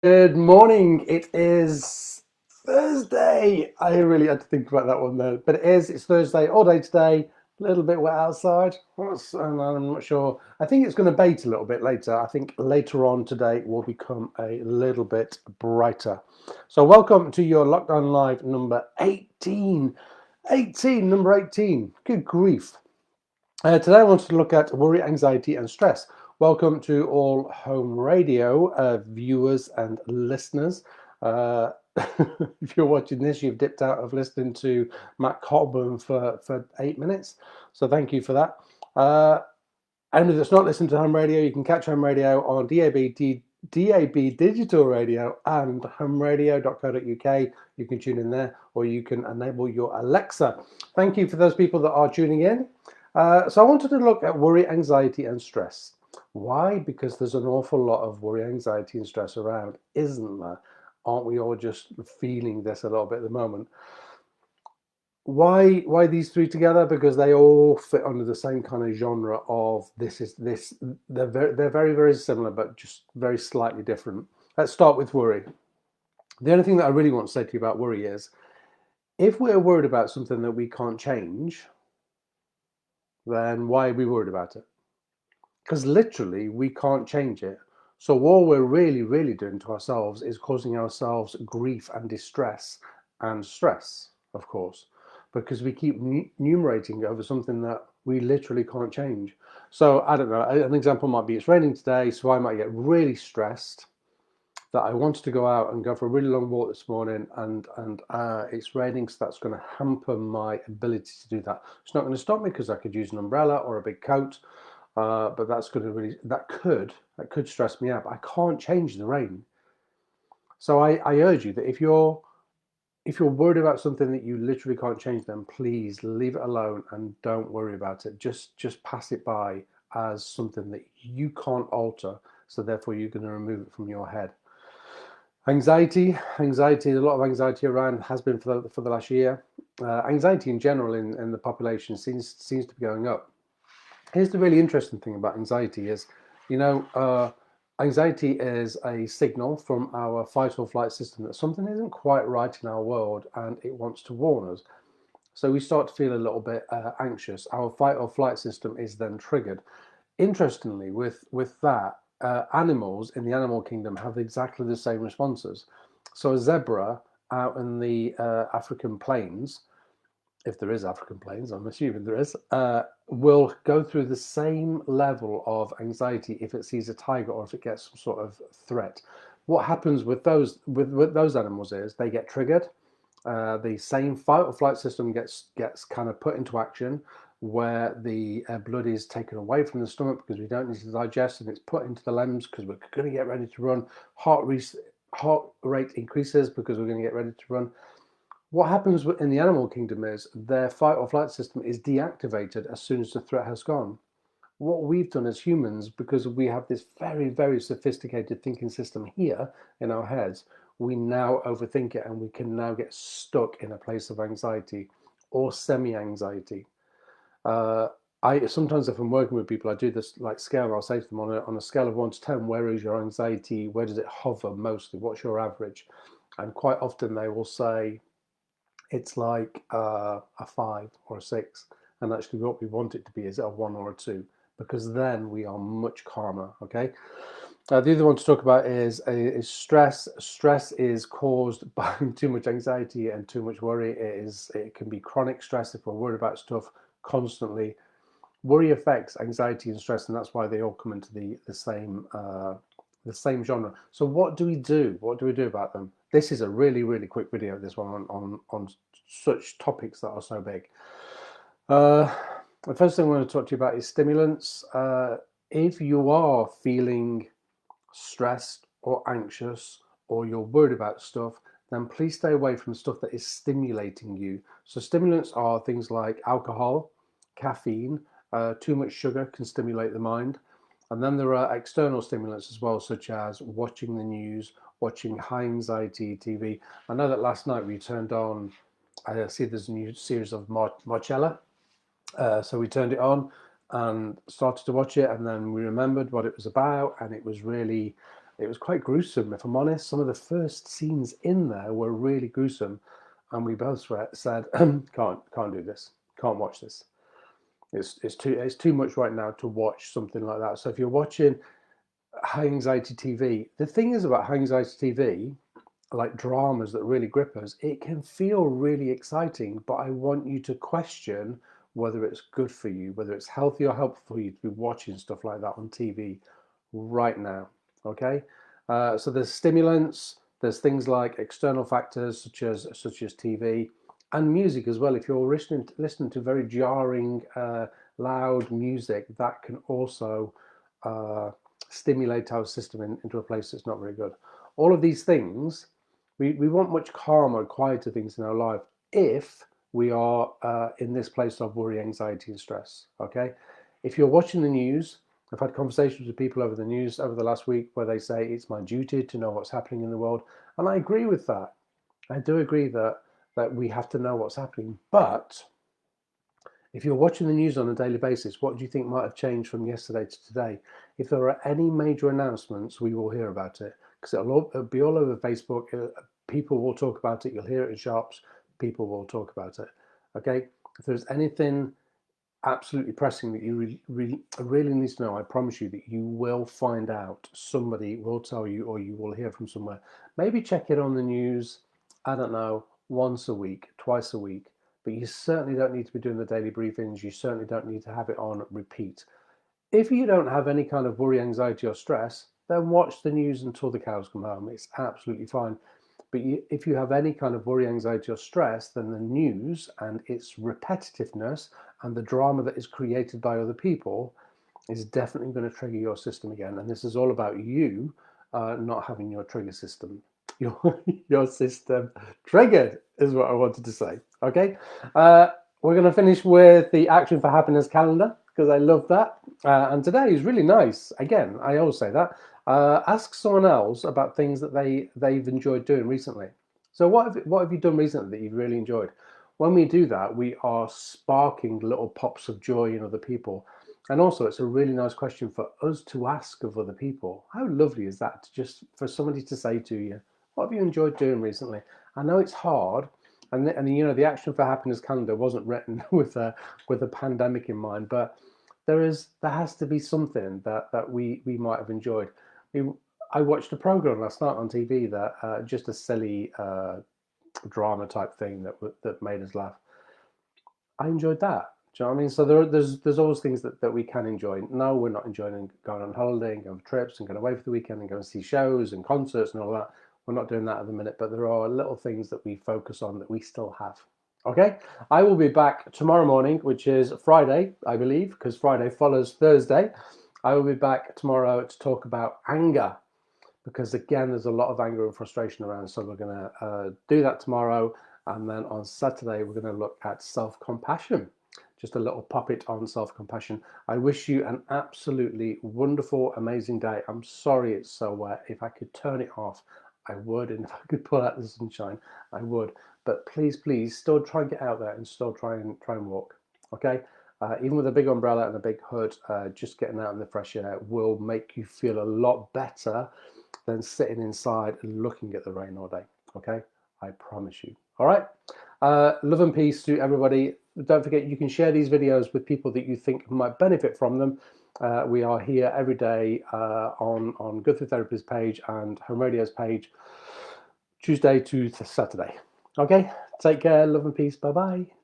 Good morning. It is Thursday. I really had to think about that one there, but it's Thursday all day today. A little bit wet outside. And I'm not sure. I think it's going to bait a little bit later. I think later on today will become a little bit brighter. So welcome to your Lockdown Live number 18. 18, number 18. Good grief. Today I wanted to look at worry, anxiety and stress. Welcome to all home radio viewers and listeners. Uh, if you're watching this, you've dipped out of listening to Matt Colburn for 8 minutes. So thank you for that. Anybody that's not listening to home radio, you can catch home radio on DAB digital radio and homeradio.co.uk. You can tune in there, or you can enable your Alexa. Thank you for those people that are tuning in. So I wanted to look at worry, anxiety and stress. Why? Because there's an awful lot of worry, anxiety and stress around, isn't there? Aren't we all just feeling this a little bit at the moment? Why these three together? Because they all fit under the same kind of genre of this. They're very similar, but just very slightly different. Let's start with worry. The only thing that I really want to say to you about worry is, if we're worried about something that we can't change, then why are we worried about it? Because literally we can't change it. So all we're really doing to ourselves is causing ourselves grief and distress and stress, of course, because we keep numerating over something that we literally can't change. So I don't know, an example might be it's raining today, so I might get really stressed that I wanted to go out and go for a really long walk this morning, and it's raining, so that's going to hamper my ability to do that. It's not going to stop me because I could use an umbrella or a big coat, but that's going to really that could stress me out. But I can't change the rain, so I urge you that if you're worried about something that you literally can't change, then please leave it alone and don't worry about it. Just pass it by as something that you can't alter. So therefore, you're going to remove it from your head. Anxiety, a lot of anxiety around, has been for the last year. Anxiety in general in the population seems to be going up. Here's the really interesting thing about anxiety is, anxiety is a signal from our fight or flight system that something isn't quite right in our world and it wants to warn us. So we start to feel a little bit anxious. Our fight or flight system is then triggered. Interestingly, with that, animals in the animal kingdom have exactly the same responses. So a zebra out in the African plains, if there is African plains, I'm assuming there is, will go through the same level of anxiety if it sees a tiger or if it gets some sort of threat. What happens with those animals is they get triggered. The same fight or flight system gets kind of put into action, where the blood is taken away from the stomach because we don't need to digest, and it's put into the limbs because we're going to get ready to run. Heart rate increases because we're going to get ready to run. What happens in the animal kingdom is their fight or flight system is deactivated as soon as the threat has gone. What we've done as humans, because we have this very sophisticated thinking system here in our heads, we now overthink it and we can now get stuck in a place of anxiety or semi-anxiety. I sometimes, if I'm working with people, I do this like scale. I'll say to them on a scale of 1 to 10, where is your anxiety? Where does it hover mostly? What's your average? And quite often they will say it's like a 5 or a 6. And actually what we want it to be is a 1 or a 2, because then we are much calmer. Okay. The other one to talk about is stress. Stress is caused by too much anxiety and too much worry. It can be chronic stress if we're worried about stuff constantly. Worry affects anxiety and stress, and that's why they all come into the same genre. So what do we do? What do we do about them? This is a really quick video, this one on such topics that are so big. The first thing I want to talk to you about is stimulants. If you are feeling stressed or anxious, or you're worried about stuff, then please stay away from stuff that is stimulating you. So stimulants are things like alcohol, caffeine. Too much sugar can stimulate the mind. And then there are external stimulants as well, such as watching the news, watching high anxiety TV. I know that last night we turned on, I see there's a new series of Marcella. So we turned it on and started to watch it, and then we remembered what it was about, and it was really it was quite gruesome, if I'm honest. Some of the first scenes in there were really gruesome, and we both said, can't do this, can't watch this. It's too much right now to watch something like that. So if you're watching high anxiety TV, the thing is about high anxiety TV, like dramas that really grip us, it can feel really exciting, but I want you to question whether it's good for you, whether it's healthy or helpful for you to be watching stuff like that on TV right now. Okay, so there's stimulants, there's things like external factors such as TV and music as well. If you're listening to very jarring, loud music, that can also stimulate our system into a place that's not very good. All of these things, we want much calmer, quieter things in our life if we are in this place of worry, anxiety, and stress. Okay, if you're watching the news, I've had conversations with people over the news over the last week where they say it's my duty to know what's happening in the world, and I agree with that. I do agree that we have to know what's happening, but if you're watching the news on a daily basis, what do you think might have changed from yesterday to today? If there are any major announcements, we will hear about it, because it'll be all over Facebook. People will talk about it. You'll hear it in shops. People will talk about it. Okay. If there's anything absolutely pressing that you really need to know, I promise you that you will find out. Somebody will tell you, or you will hear from somewhere. Maybe check it on the news, I don't know, once a week, twice a week, but you certainly don't need to be doing the daily briefings. You certainly don't need to have it on repeat. If you don't have any kind of worry, anxiety, or stress, then watch the news until the cows come home. It's absolutely fine. But if you have any kind of worry, anxiety, or stress, then the news and its repetitiveness and the drama that is created by other people is definitely going to trigger your system again. And this is all about you not having your trigger system, your system triggered, is what I wanted to say. Okay, we're going to finish with the Action for Happiness calendar, because I love that. And today is really nice. Again, I always say that. Ask someone else about things that they've enjoyed doing recently. So what have you done recently that you've really enjoyed? When we do that, we are sparking little pops of joy in other people. And also, it's a really nice question for us to ask of other people. How lovely is that, to just for somebody to say to you, what have you enjoyed doing recently? I know it's hard, and you know, the Action for Happiness calendar wasn't written with a pandemic in mind, but there has to be something that we might have enjoyed. I watched a program last night on TV that just a silly drama type thing that made us laugh. I enjoyed that. Do you know what I mean? So there's always things that we can enjoy. No, we're not enjoying going on holiday and going for trips and going away for the weekend and going to see shows and concerts and all that. We're not doing that at the minute, but there are little things that we focus on that we still have. Okay, I will be back tomorrow morning, which is Friday, I believe, because Friday follows Thursday. I will be back tomorrow to talk about anger, because again, there's a lot of anger and frustration around. So we're going to do that tomorrow. And then on Saturday, we're going to look at self-compassion. Just a little pop-it on self-compassion. I wish you an absolutely wonderful, amazing day. I'm sorry it's so wet. If I could turn it off, I would. And if I could pull out the sunshine, I would. But please, please, still try and get out there and still try and walk. Okay? Even with a big umbrella and a big hood, just getting out in the fresh air will make you feel a lot better than sitting inside and looking at the rain all day. Okay? I promise you. All right? Love and peace to everybody. Don't forget, you can share these videos with people that you think might benefit from them. We are here every day on Go Through Therapy's page and Home Radio's page, Tuesday to Saturday. Okay? Take care. Love and peace. Bye-bye.